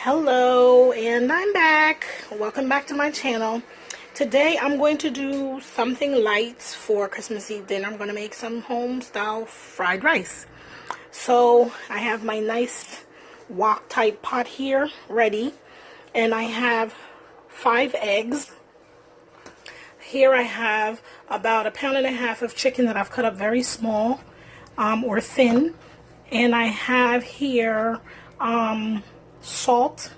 Hello, and I'm back. Welcome back to my channel. Today I'm going to do something light for Christmas Eve dinner. I'm going to make some home style fried rice. So I have my nice wok type pot here ready, and I have 5 eggs. Here I have about 1.5 pounds of chicken that I've cut up very small or thin, and I have here salt,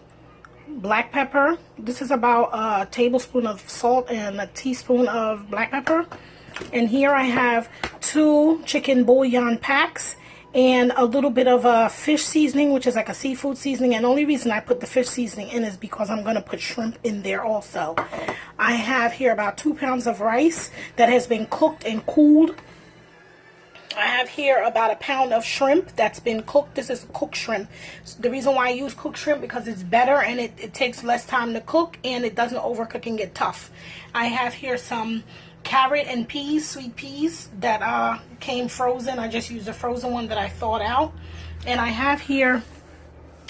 black pepper. This is about a tablespoon of salt and a teaspoon of black pepper. And here I have 2 chicken bouillon packs and a little bit of a fish seasoning, which is like a seafood seasoning. And the only reason I put the fish seasoning in is because I'm going to put shrimp in there also. I have here about 2 pounds of rice that has been cooked and cooled. I have here about 1 pound of shrimp that's been cooked. This is cooked shrimp. So the reason why I use cooked shrimp because it's better and it takes less time to cook and it doesn't overcook and get tough. I have here some carrot and peas, sweet peas that came frozen. I just used a frozen one that I thawed out. And I have here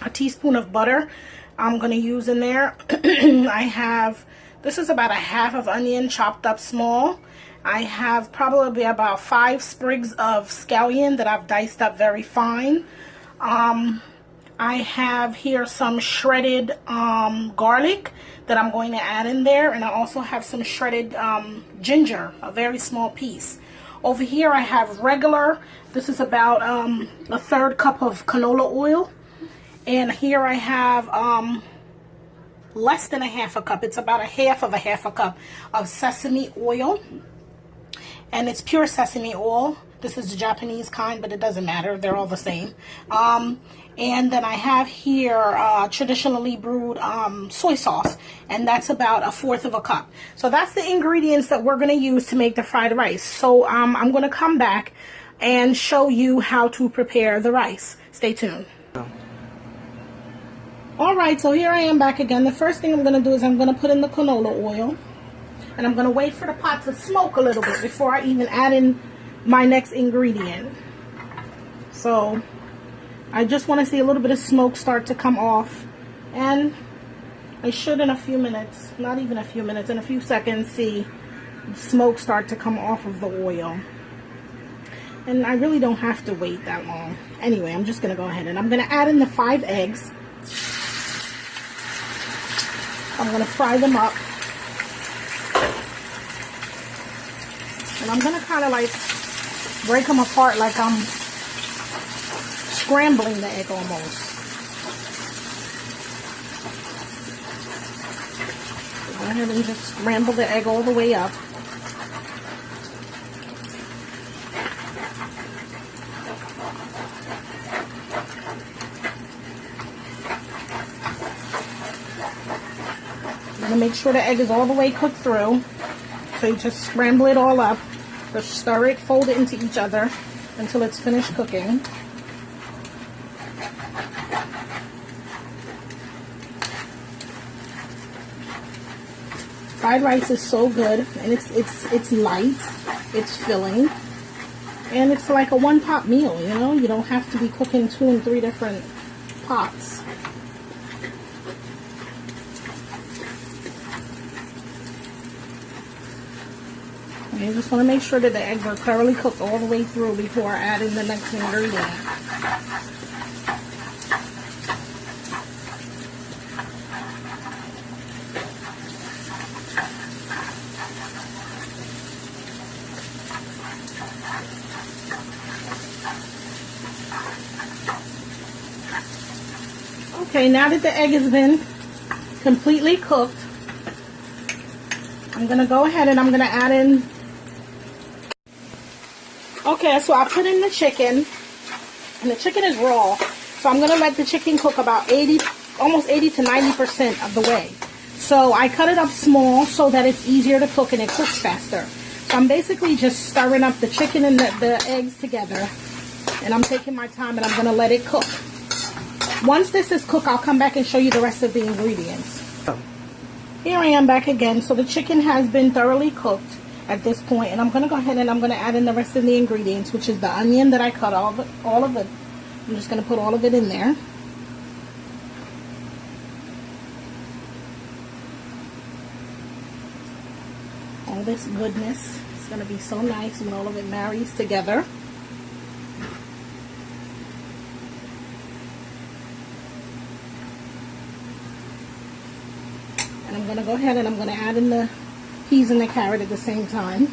a teaspoon of butter I'm going to use in there. I have, this is about 1/2 of onion chopped up small. I have probably about 5 sprigs of scallion that I've diced up very fine. I have here some shredded garlic that I'm going to add in there. And I also have some shredded ginger, a very small piece. Over here I have regular, this is about 1/3 cup of canola oil. And here I have less than 1/2 cup. It's about 1/2 cup of sesame oil. And it's pure sesame oil. This is the Japanese kind, but it doesn't matter. They're all the same. And then I have here traditionally brewed soy sauce. And that's about 1/4 cup. So that's the ingredients that we're going to use to make the fried rice. So I'm going to come back and show you how to prepare the rice. Stay tuned. Alright, so here I am back again. The first thing I'm going to do is I'm going to put in the canola oil. And I'm going to wait for the pot to smoke a little bit before I even add in my next ingredient. So I just want to see a little bit of smoke start to come off. And I should in a few minutes, not even a few minutes, in a few seconds, see smoke start to come off of the oil. And I really don't have to wait that long. Anyway, I'm just going to go ahead and I'm going to add in the 5 eggs. I'm going to fry them up. And I'm going to kind of like break them apart like I'm scrambling the egg almost. So go ahead and just scramble the egg all the way up. I'm going to make sure the egg is all the way cooked through. So you just scramble it all up. Just stir it, fold it into each other until it's finished cooking. Fried rice is so good, and it's light, it's filling, and it's like a one-pot meal. You know, you don't have to be cooking 2 and 3 different pots. You just want to make sure that the eggs are thoroughly cooked all the way through before I add in the next ingredient. Okay, now that the egg has been completely cooked, I'm going to go ahead and I'm going to add in. Okay, so I put in the chicken, and the chicken is raw, so I'm going to let the chicken cook about almost 80 to 90% of the way. So I cut it up small so that it's easier to cook and it cooks faster. So I'm basically just stirring up the chicken and the eggs together, and I'm taking my time and I'm going to let it cook. Once this is cooked, I'll come back and show you the rest of the ingredients. Here I am back again. So the chicken has been thoroughly cooked at this point, and I'm going to go ahead and I'm going to add in the rest of the ingredients, which is the onion that I cut all of it. I'm just going to put all of it in there. all this goodness. It's going to be so nice when all of it marries together. And I'm going to go ahead and I'm going to add in the peas and the carrot at the same time.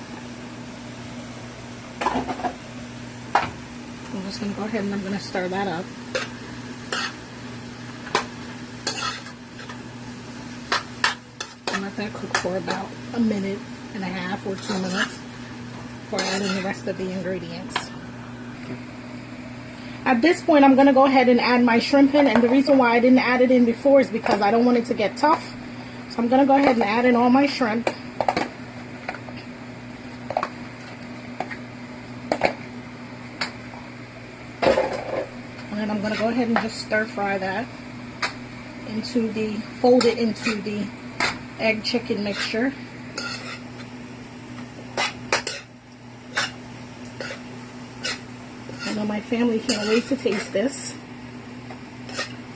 I'm just going to go ahead and I'm going to stir that up. And let that cook for about a minute and a half or 2 minutes before I add in the rest of the ingredients. At this point, I'm going to go ahead and add my shrimp in, and the reason why I didn't add it in before is because I don't want it to get tough. So I'm going to go ahead and add in all my shrimp. And then I'm going to go ahead and just stir fry that fold it into the egg chicken mixture. I know my family can't wait to taste this.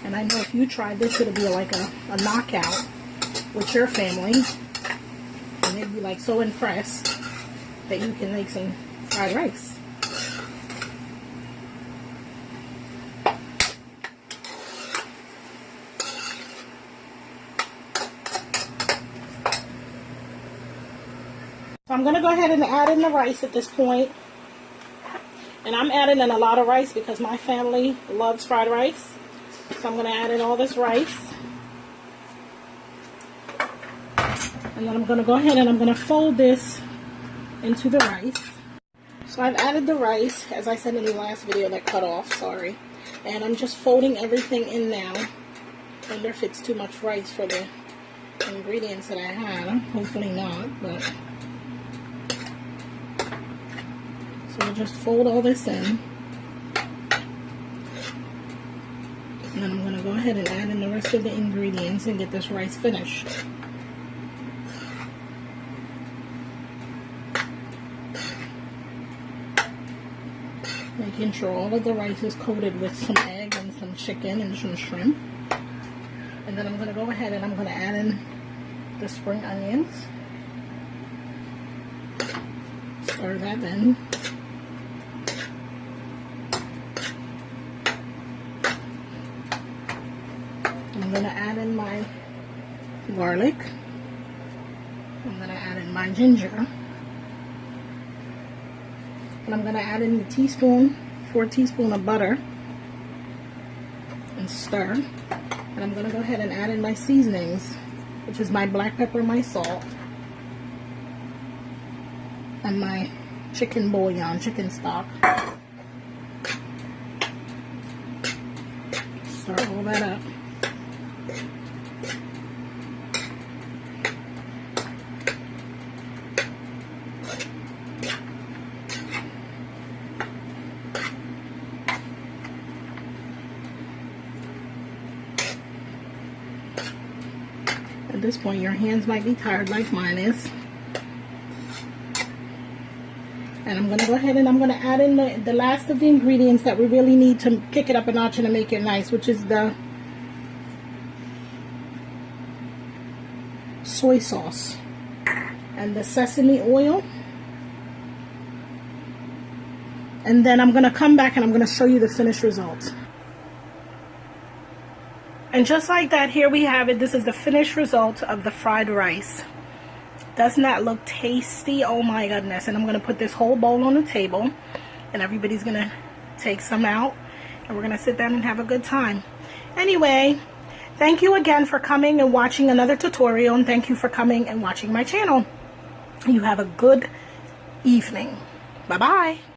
And I know if you tried this, it'll be like a knockout with your family. And they'd be like so impressed that you can make some fried rice. So I'm going to go ahead and add in the rice at this point. And I'm adding in a lot of rice because my family loves fried rice. So I'm going to add in all this rice. And then I'm going to go ahead and I'm going to fold this into the rice. So I've added the rice, as I said in the last video that cut off, sorry. And I'm just folding everything in now. I wonder if it's too much rice for the ingredients that I had. Hopefully not, but... So I'll just fold all this in. And then I'm going to go ahead and add in the rest of the ingredients and get this rice finished. Making sure all of the rice is coated with some egg and some chicken and some shrimp. And then I'm going to go ahead and I'm going to add in the spring onions. Stir that in. I'm going to add in my garlic. I'm going to add in my ginger. And I'm going to add in the 4 teaspoons of butter. And stir. And I'm going to go ahead and add in my seasonings, which is my black pepper, my salt, and my chicken bouillon, chicken stock. Stir all that up. At this point, your hands might be tired like mine is. And I'm going to go ahead and I'm going to add in the last of the ingredients that we really need to kick it up a notch and to make it nice, which is the soy sauce and the sesame oil. And then I'm going to come back and I'm going to show you the finished result. And just like that, here we have it. This is the finished result of the fried rice. Doesn't that look tasty? Oh my goodness. And I'm going to put this whole bowl on the table. And everybody's going to take some out. And we're going to sit down and have a good time. Anyway, thank you again for coming and watching another tutorial. And thank you for coming and watching my channel. You have a good evening. Bye-bye.